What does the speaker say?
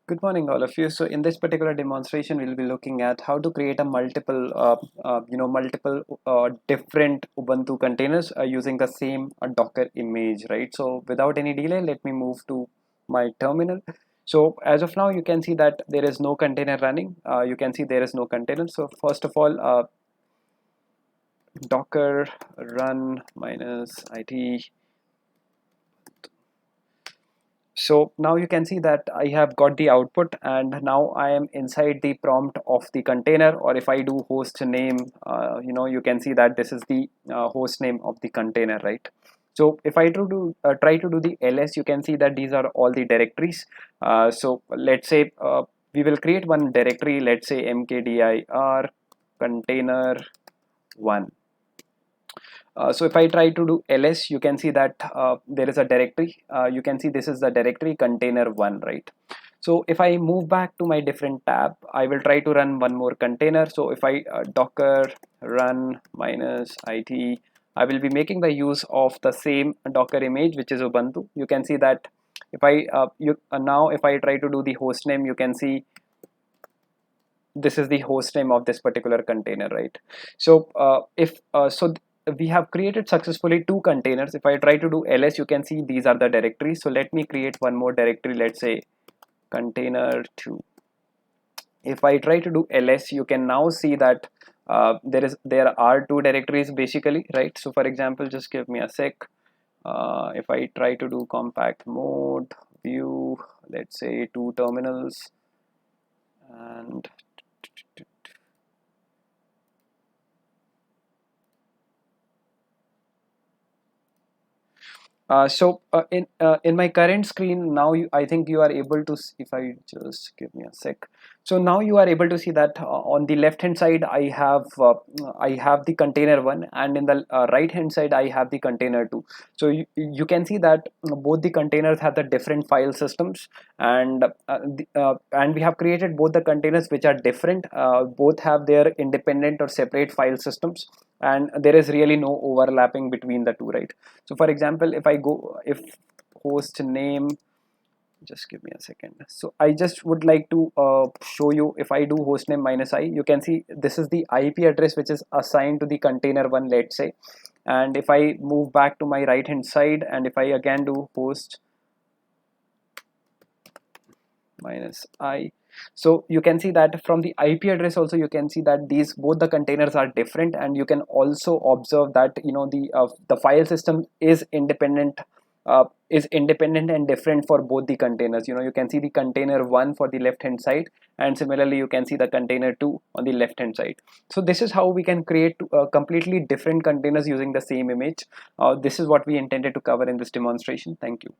Good morning, all of you. So in this particular demonstration, we'll be looking at how to create a multiple different Ubuntu containers using the same Docker image, right? So without any delay, let me move to my terminal. So as of now, you can see that there is no container running. You can see there is no container. So first of all, Docker run minus IT. So now you can see that I have got the output, and now I am inside the prompt of the container. Or if I do host name, you can see that this is the host name of the container, right? So if I try to do the ls, you can see that these are all the directories. So let's say we will create one directory. Let's say mkdir container 1. So if I try to do ls, you can see that there is a directory. You can see this is the directory container 1, right? So if I move back to my different tab, I will try to run one more container. So if I docker run minus it, I will be making the use of the same Docker image, which is Ubuntu. You can see that if I now if I try to do the host name, you can see this is the host name of this particular container, right? So if so we have created successfully two containers. If I try to do ls, you can see these are the directories. So let me create one more directory. Let's say container 2. If I try to do ls, you can now see that there are two directories basically, right? So for example, just give me a sec. If I try to do compact mode view, let's say two terminals, and in my current screen now, I think you are able to if I just give me a sec. So now you are able to see that on the left hand side I have the container 1, and in the right hand side I have the container 2. So you can see that both the containers have the different file systems, and we have created both the containers which are different. Both have their independent or separate file systems, and there is really no overlapping between the two, right? So for example, if host name, just give me a second. So I just would like to show you. If I do hostname minus I, you can see this is the IP address which is assigned to the container 1, let's say. And if I move back to my right hand side, and if I again do host minus I, so you can see that from the IP address also, you can see that these both the containers are different, and you can also observe that the file system is independent and different for both the containers. You can see the container 1 for the left hand side, and similarly you can see the container 2 on the left hand side. So this is how we can create completely different containers using the same image. This is what we intended to cover in this demonstration. Thank you.